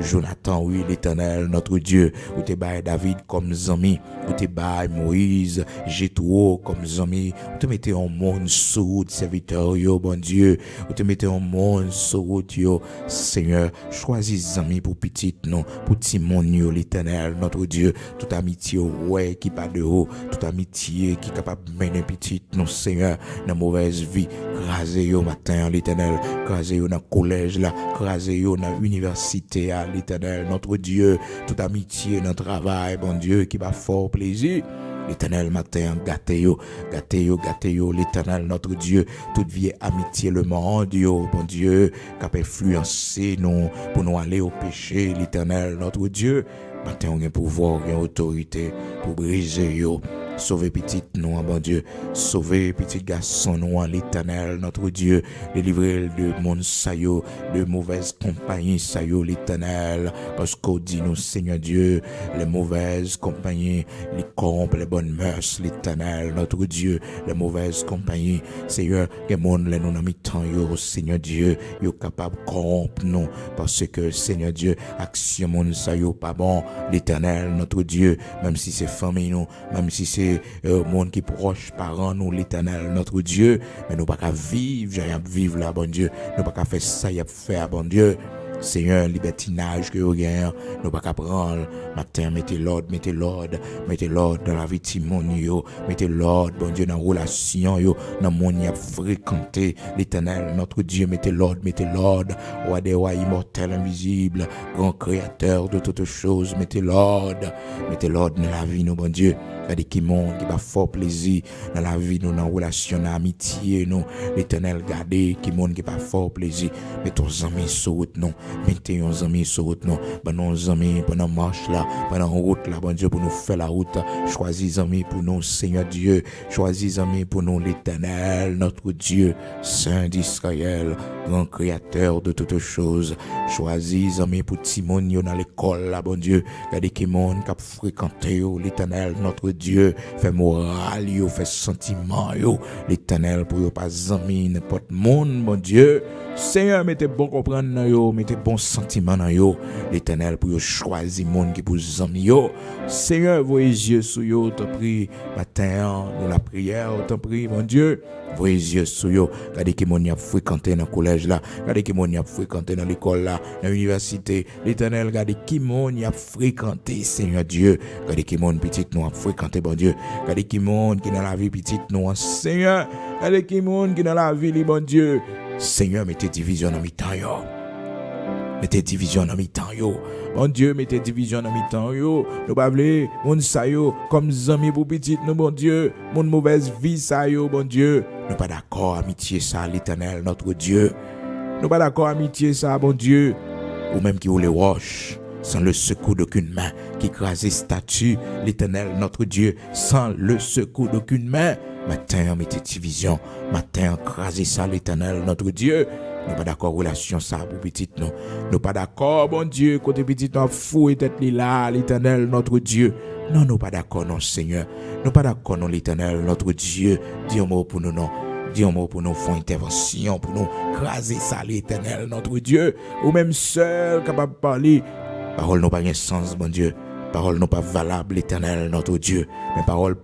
Jonathan oui l'Éternel notre Dieu ou te bail David comme zami ou te bail Moïse Jétro comme zami ou te mettait en monde sur route serviteur yo bon Dieu ou te mettait en monde sur route yo Seigneur choisis zami pour petite non pour Timon yo l'Éternel notre Dieu, toute amitié ouais qui pas de haut, toute amitié qui est capable de mener petite non Seigneur dans mauvaise vie, craser yo matin l'Éternel, craser yo dans collège là, craser yo dans université à l'Éternel notre Dieu, toute amitié dans travail bon Dieu qui va fort plaisir. L'Éternel matin, gâtez yo, l'Éternel notre Dieu, toute vieille amitié le monde yo, bon Dieu, qui a influencé nous pour nous aller au péché, l'Éternel notre Dieu. Matin, on a pouvoir, on a autorité pour briser yo. Sauvez petit nous, bon Dieu. Sauvez petit garçon nous, l'Éternel, notre Dieu. Délivrez de monde saillot, de mauvaise compagnie saillot, l'Éternel. Parce qu'on dit nous, Seigneur Dieu, les mauvaises compagnies, les corrompent les bonnes mœurs, l'Éternel, notre Dieu. Les mauvaises compagnies, Seigneur, que monde les nous mi-temps, Seigneur Dieu, yo capable de corrompre nous. Parce que, Seigneur Dieu, action monde saillot pas bon, l'Éternel, notre Dieu, même si c'est famille nous, même si c'est monde qui proche, parents nous, l'Éternel, notre Dieu, mais nous pas qu'à vivre, j'ai vivre là, bon Dieu, nous pas qu'à faire ça, y a faire, bon Dieu. Seigneur, libertinage que vous gagnez, nous pas qu'à prendre. Matin, mettez l'ordre dans la vie de Timon, mettez l'ordre, bon Dieu, dans la relation, dans le monde qui a fréquenté l'Éternel, notre Dieu, mettez l'ordre, roi des rois, immortel, invisible, grand créateur de toutes choses, mettez l'ordre dans la vie, nous, bon Dieu. Regardez qui monde qui va fort plaisir dans la vie, nous, dans la relation, dans l'amitié, nous, l'Éternel, regardez qui monde qui va fort plaisir. Mettons amis sur route, non. Mettez nos amis sur route, non. Ben, nos amis, pendant marche là, pendant route là, bon Dieu, pour nous faire la route. Choisis amis pour nous, Seigneur Dieu. Choisis amis pour nous, l'Éternel, notre Dieu, Saint d'Israël, grand créateur de toutes choses. Choisis amis pour Timon dans l'école là, bon Dieu. Regardez qui monde qui a fréquenté l'Éternel, notre Dieu, fait moral, fait sentiment, l'Éternel pour pas amis, n'importe monde, mon Dieu. Seigneur, mettez bon comprendre yo, mettez bon sentiment dans yo, l'Éternel pour yo choisir monde qui pour amis yo. Seigneur, voyez yeux sur yo, t'en prie, matin, dans la prière, t'en prie, mon Dieu. Voyez yeux sur yo, regardez qui mon y a fréquenté dans le collège là, regardez qui mon y a fréquenté dans l'école là, dans l'université, l'Éternel, regardez qui mon y a fréquenté, Seigneur Dieu, regardez qui mon petit nous a fréquenté, bon Dieu, regardez qui mon qui dans la vie petite nous, Seigneur, regardez qui mon qui dans la vie, bon Dieu. Seigneur, mettez division dans mi-temps, yo. Mettez division dans mi-temps, yo. Bon Dieu, mettez division dans mi-temps, yo. Nous pas vle, mon sa yo, comme amis pour petit, nous, bon Dieu. Mon mauvaise vie, ça yo, bon Dieu. Nous pas d'accord, amitié, ça, l'Éternel, notre Dieu. Nous pas d'accord, amitié, ça, bon Dieu. Ou même qui ou les roches, sans le secours d'aucune main, qui crase statue, l'Éternel, notre Dieu, sans le secours d'aucune main. Matin, mettez division. Matin, crasez ça, l'Éternel, notre Dieu. Nous pas d'accord, relation ça, pour petite, non. Nous pas d'accord, bon Dieu, côté petite, nous fou et tête là, l'Éternel, notre Dieu. Non, nous pas d'accord, non, Seigneur. Nous pas d'accord, non, l'Éternel, notre Dieu. Dis un mot pour nous, non. Dis un mot pour nous faire intervention, pour nous craser ça, l'Éternel, notre Dieu. Ou même seul, capable de parler. Parole n'a pas de sens, bon Dieu. Parole n'est pas valable, l'Éternel, notre Dieu. Mais parole,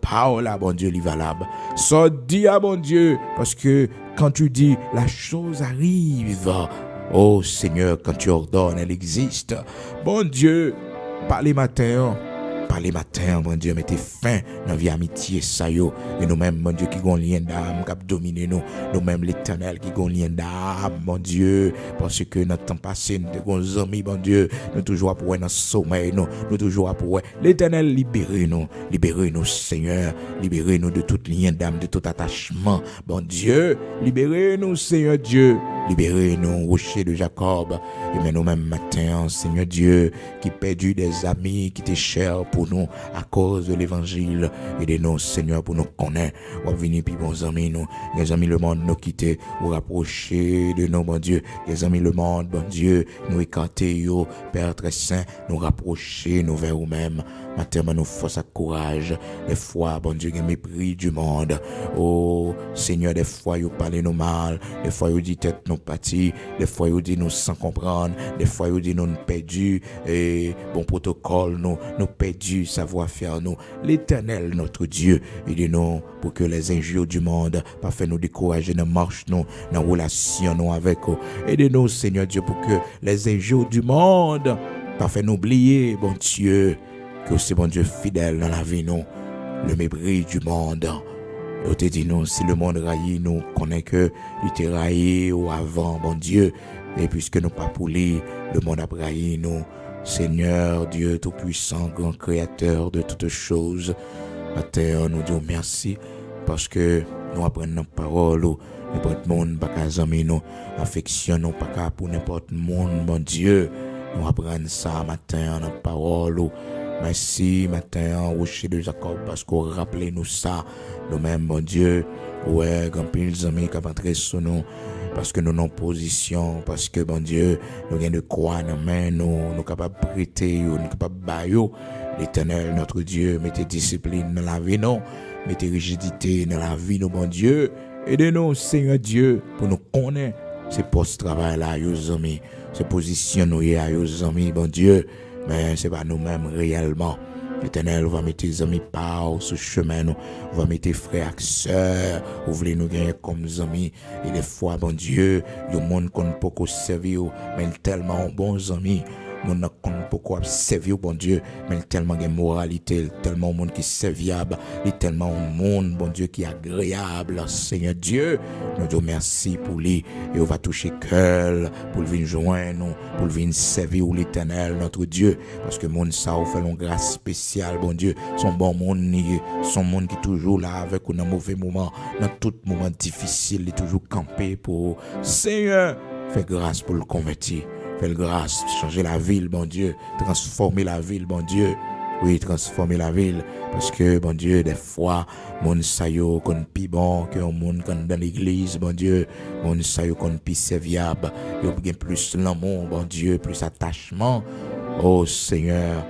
bon Dieu, est valable. Ça dit à bon Dieu, parce que quand tu dis, la chose arrive. Oh Seigneur, quand tu ordonnes, elle existe. Bon Dieu, parlez matin, bon Dieu, mettez fin dans la vie amitié, ça yo. Et nous-mêmes, mon Dieu, qui ont lien d'âme, qui a dominé nous. Nous-mêmes, l'Éternel, qui ont lien d'âme, mon Dieu. Parce que notre temps passé, nous avons amis, mon Dieu. Nous toujours pour dans sommeil, nous toujours pour l'Éternel, libérez-nous, Seigneur. Libérez-nous de tout lien d'âme, de tout attachement, bon Dieu. Libérez-nous, Seigneur Dieu. Libérez-nous, rocher de Jacob. Et mais nous-mêmes, matin, Seigneur Dieu, qui perdu des amis, qui étaient chers pour nous à cause de l'évangile. Aidez-nous, Seigneur, pour nous connaître. On venir puis bons amis, nous. Les amis, le monde nous quitter, ou rapprocher de nous, bon Dieu. Les amis, le monde, bon Dieu, nous écarter, yo, Père très saint, nous rapprocher, nous vers nous-mêmes. Matin, nous force à courage. Des fois, bon Dieu, il y a mépris du monde. Oh, Seigneur, des fois, vous parlez nous mal. Des fois, vous dites tête nous pâtis. Des fois, vous dites nous sans comprendre. Des fois, vous dites nous perdus. Et bon protocole, nous perdus, savoir-faire nous. L'Éternel, notre Dieu, aidez-nous pour que les injures du monde pas fait nous décourager dans marche nous, dans relation nous avec eux. Aidez-nous, Seigneur Dieu, pour que les injures du monde pas fait nous oublier, bon Dieu, que c'est bon Dieu fidèle dans la vie nous, le mépris du monde. Nous te dit nous, si le monde raillit nous, connaît que il était raillé ou avant, bon Dieu, et puisque nous pas pouli, le monde a railli nous. Seigneur Dieu Tout-Puissant, grand créateur de toutes choses, matin nous disons merci parce que nous apprenons nos paroles, n'importe monde pas qu'à amis nous, affectionnons pas qu'à pour n'importe monde, bon Dieu, nous apprenons ça matin nos paroles, Merci, matin, rocher de Jacob, parce qu'on rappelait nous ça, nous-mêmes, bon Dieu. Ouais, quand les amis qui ont sur nous, parce que nous sommes en position, parce que, bon Dieu, nous avons de quoi dans main, nous sommes capables de prêter, nous sommes capables de bailler. L'Éternel, notre Dieu, mettez discipline dans la vie, non, mettez rigidité dans la vie, nous, bon Dieu. Aidez-nous, Seigneur Dieu, pour nous connaître ces postes de travail là, nos amis, ces positions nous y a, nos amis, bon Dieu, mais c'est pas nous-mêmes réellement. L'Éternel va mettre les amis par ce chemin, nous va mettre frères et sœurs, vous voulez nous gagner comme amis, et des fois, bon Dieu, le monde qu'on peut pas servir, mais tellement bons amis. Nous ne connaissons pas quoi servir, bon Dieu, mais tellement de moralité, tellement de monde qui est serviable, tellement de monde, bon Dieu, qui est agréable, Seigneur Dieu. Nous disons merci pour lui, et on va toucher cœur, pour venir joindre nous, pour venir servir l'Éternel, notre Dieu, parce que le monde, ça, fait une grâce spéciale, bon Dieu, son bon monde, son monde qui est toujours là avec nous dans mauvais moment, dans tout moment difficile, il est toujours campé pour Seigneur, fais grâce pour le convertir. Fais grâce, changer la ville, bon Dieu, transformer la ville, bon Dieu. Oui, transformer la ville, parce que, bon Dieu, des fois, mon sayo qu'on pi bon, que on monde qu'on dans l'église, bon Dieu, mon sayo qu'on pi serviable, il y a plus l'amour, bon Dieu, plus attachement. Oh Seigneur,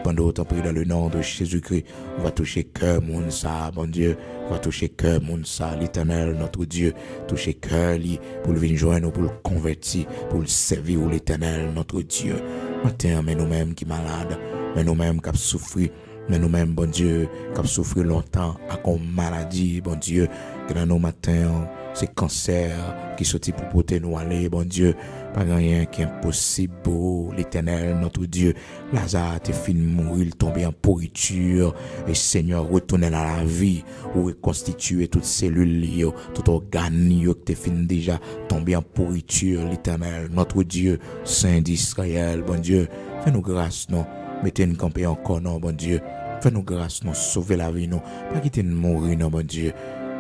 pendant autant pris dans le nom de Jésus-Christ, on va toucher cœur, mon ça, bon Dieu, on va toucher cœur, mon ça, l'Éternel, notre Dieu, toucher cœur, pour le venir joindre, pour le convertir, pour le servir, l'Éternel, notre Dieu. Matin, mais nous-mêmes qui malades, mais nous-mêmes qui souffrent, mais nous-mêmes, bon Dieu, qui souffrent longtemps à comme maladie, bon Dieu, que dans nos matins, c'est cancer qui sortit pour porter nous aller, bon Dieu, pas rien qui est impossible pour l'Éternel, notre Dieu. Lazare t'es fini de mourir, il tombé en pourriture, et Seigneur, retourner à la vie, ou reconstituer toutes cellules, tout organe, que t'es fini déjà tombé en pourriture, l'Éternel, notre Dieu, Saint d'Israël, bon Dieu, fais-nous grâce, non, mettez-nous camper encore, non, bon Dieu, fais-nous grâce, non, sauver la vie, non, pas quitter nous mourir, non, bon Dieu.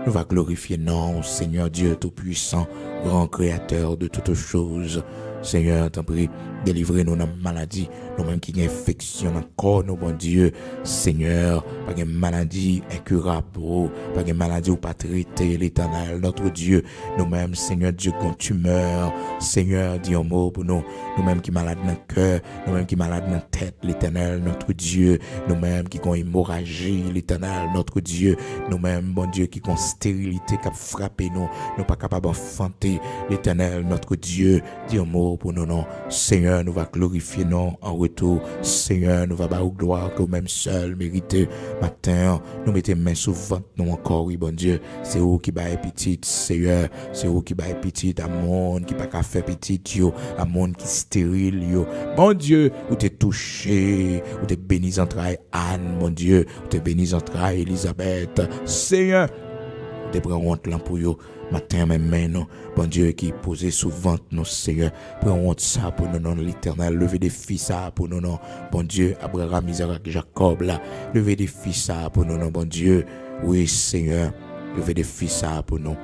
Nous va glorifier non, Seigneur Dieu Tout-Puissant, grand Créateur de toutes choses. Seigneur, t'en prie, délivrez-nous dans la maladie, nous-mêmes qui avons infection dans le corps, nous, bon Dieu. Seigneur, pas de maladie incurable, pas de maladie ou pas traiter, l'Éternel, notre Dieu. Nous-mêmes, Seigneur Dieu, quand tu meurs, Seigneur, dis un mot pour nous. Nous-mêmes qui malades dans le cœur, nous-mêmes qui malades dans la tête, l'Éternel, notre Dieu. Nous-mêmes qui avons hémorragie, l'Éternel, notre Dieu. Nous-mêmes, bon Dieu, qui avons stérilité qui a frappé nous, nous pas capables d'enfanter, l'Éternel, notre Dieu. Dis un mot pour nous, non. Seigneur, nous va glorifier, non, en retour. Seigneur, nous va bas au gloire que même seul mérité. Matin, nous mettons main sous ventre, nous encore, oui, bon Dieu. C'est où qui baille petite, Seigneur. C'est où qui baille petite, à monde qui pas qu'à faire petite, yo. À monde qui stérile, yo. Bon Dieu, où t'es touché, où t'es béni entrailles Anne, mon Dieu. Où t'es béni entrailles Elisabeth. Seigneur, où t'es prends honte là pour yo. Matin, même maintenant, bon Dieu qui est posé sous ventre, nos Seigneur, prends ça pour nous, non, l'Éternel, lever des fils ça pour nous, non, bon Dieu, Abraham, Isaac, Jacob, là, lever des fils ça pour nous, non, bon Dieu, oui, Seigneur, lever des fils ça pour nous.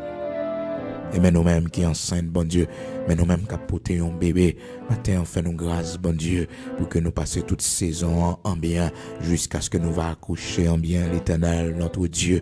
Et mais nous-mêmes qui enceintes, bon Dieu, mais nous-mêmes qui porté un bébé, matin, on fait nous grâce, bon Dieu, pour que nous passions toute saison en bien, jusqu'à ce que nous va accoucher en bien, l'Éternel, notre Dieu.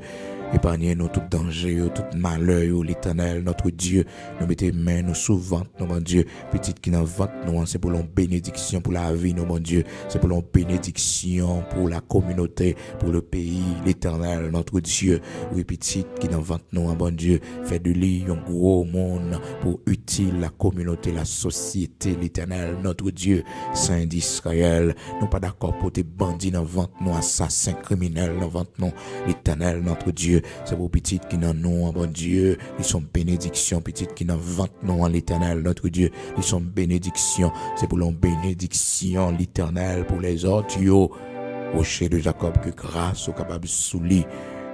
Épargnez-nous tout danger, tout malheur, l'Éternel, notre Dieu. Nous mettez main, nous sous ventre, mon Dieu. Petite qui n'en ventre, nous, c'est pour l'on bénédiction pour la vie, mon Dieu. C'est pour l'on bénédiction pour la communauté, pour le pays, l'Éternel, notre Dieu. Oui, petite qui n'en ventre, nous, bon Dieu. Fait de lui un gros monde pour utile la communauté, la société, l'Éternel, notre Dieu, Saint d'Israël. Nous pas d'accord pour tes bandits dans ventre, nous, assassins criminels dans ventre, nous, l'Éternel, notre Dieu. C'est pour petites qui n'en ont, bon Dieu, ils sont bénédictions, petites qui n'en vantent non en l'Éternel, notre Dieu, ils sont bénédictions, c'est pour l'on bénédiction, l'Éternel, pour les autres, yo, rocher de Jacob, que grâce au capable souli.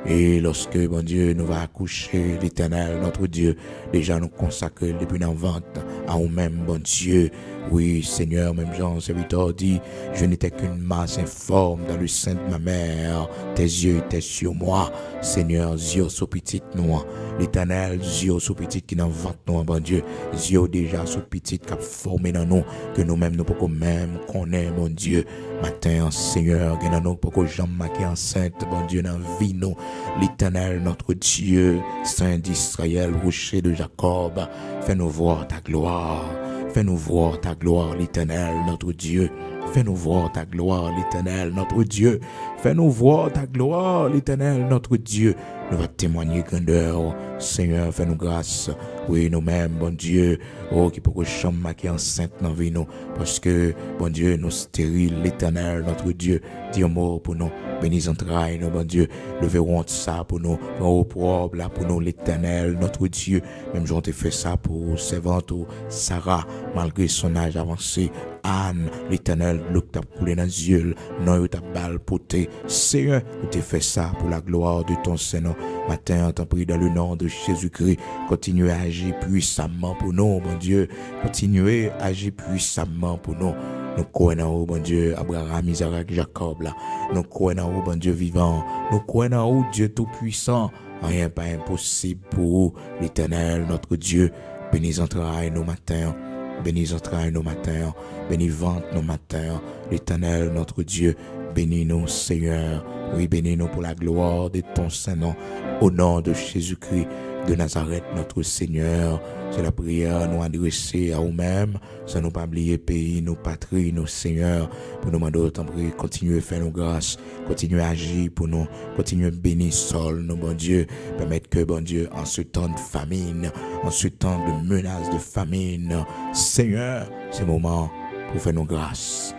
Et lorsque, bon Dieu, nous va accoucher, l'Éternel, notre Dieu, déjà nous consacrer depuis dans vente à nous-mêmes, bon Dieu, Oui, Seigneur, même Jean, serviteur dit, je n'étais qu'une masse informe dans le sein de ma mère. Tes yeux étaient sur moi. Seigneur, yeux sous petite noix. L'Éternel, yeux sous petite qui n'en vante nous, bon Dieu. Yeux déjà sous petite qui a formé dans nous, que nous-mêmes nous pouvons même connaître, mon Dieu. Matin, Seigneur, que nous pouvons jamais marquer enceinte, bon Dieu, dans la vie, nous. L'Éternel, notre Dieu, Saint d'Israël, rocher de Jacob, fais-nous voir ta gloire. Fais-nous voir ta gloire, l'Éternel, notre Dieu. Fais-nous voir ta gloire, l'Éternel, notre Dieu. Fais-nous voir ta gloire, l'Éternel, notre Dieu. Nous va témoigner grandeur. Seigneur, fais-nous grâce. Oui, nous-mêmes, bon Dieu. Oh, qui peut que chambre qui est enceinte dans la vie, nous. Parce que, bon Dieu, nous stériles, l'Éternel, notre Dieu. Dis un mot pour nous. Bénis entrailles, nous, bon Dieu. Leverons ça pour nous. Au propre, là, pour nous, l'Éternel, notre Dieu. Même j'en ai fait ça pour servante Sarah, malgré son âge avancé. Anne, l'Éternel, l'eau t'a coulé dans les yeux, non, t'a balle poté. Seigneur, tu fait ça pour la gloire de ton Seigneur. Matin, on t'en prie dans le nom de Jésus-Christ. Continuez à agir puissamment pour nous, mon Dieu. Continuez à agir puissamment pour nous. Nous croyons en vous, bon Dieu, Abraham, Isaac, Jacob, là. Nous croyons en vous, bon Dieu vivant. Nous croyons en vous, Dieu tout-puissant. Rien pas impossible pour vous, l'Éternel, notre Dieu. Bénis entrailles nos matins. Bénis entrailles nos matins. Bénis vente nos matins. L'Éternel, notre Dieu. Bénis-nous, Seigneur. Oui, bénis-nous pour la gloire de ton Saint-Nom. Au nom de Jésus-Christ de Nazareth, notre Seigneur. C'est la prière nous adresser à nous-mêmes, sans nous pas oublier pays, nos patries, nos seigneurs, pour nous demander autant de continuer à faire nos grâces, continuer à agir pour nous, continuer à bénir sol, nos bon Dieu, permettre que, bon Dieu, en ce temps de famine, en ce temps de menace de famine, Seigneur, c'est le moment pour faire nos grâces.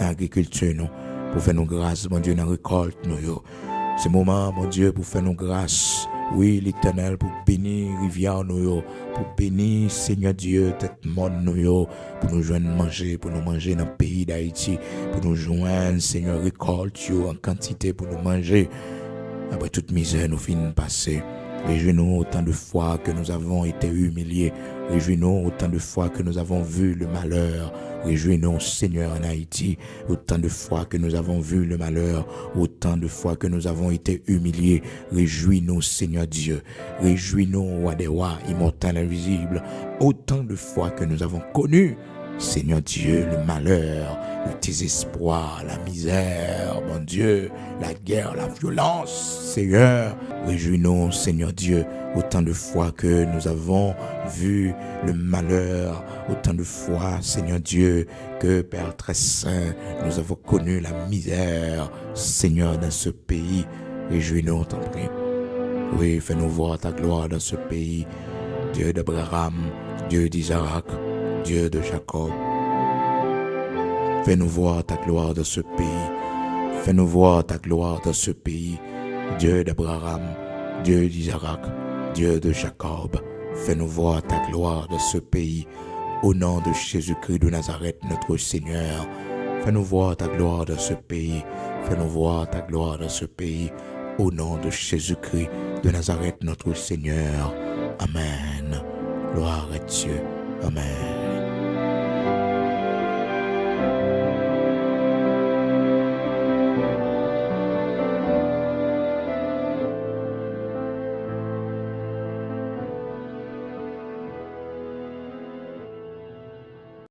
Dans l'agriculture, nous, pour faire nos grâces, bon Dieu, dans la récolte, nous, c'est le moment, mon Dieu, pour faire nos grâces. Oui, l'Éternel, pour bénir rivière nous, pour bénir Seigneur Dieu, tête monde nous, pour nous joindre manger, pour nous manger dans le pays d'Haïti, pour nous joindre, Seigneur, récolte en quantité pour nous manger. Après toute misère, nous finissons de passer. Réjouis-nous autant de fois que nous avons été humiliés. Réjouis-nous autant de fois que nous avons vu le malheur. Réjouis-nous, Seigneur, en Haïti, autant de fois que nous avons vu le malheur, autant de fois que nous avons été humiliés. Réjouis-nous, Seigneur Dieu. Réjouis-nous, roi des rois, immortel, invisible, autant de fois que nous avons connu, Seigneur Dieu, le malheur, le désespoir, la misère, mon Dieu, la guerre, la violence, Seigneur. Réjouis-nous, Seigneur Dieu, autant de fois que nous avons vu le malheur, autant de fois, Seigneur Dieu, que Père très saint, nous avons connu la misère, Seigneur, dans ce pays. Réjouis-nous, t'en prie. Oui, fais-nous voir ta gloire dans ce pays, Dieu d'Abraham, Dieu d'Isaac, Dieu de Jacob. Fais-nous voir ta gloire dans ce pays. Fais-nous voir ta gloire dans ce pays. Dieu d'Abraham, Dieu d'Isaac, Dieu de Jacob. Fais-nous voir ta gloire dans ce pays. Au nom de Jésus-Christ de Nazareth, notre Seigneur. Fais-nous voir ta gloire dans ce pays. Fais-nous voir ta gloire dans ce pays. Au nom de Jésus-Christ de Nazareth, notre Seigneur. Amen. Gloire à Dieu. Amen.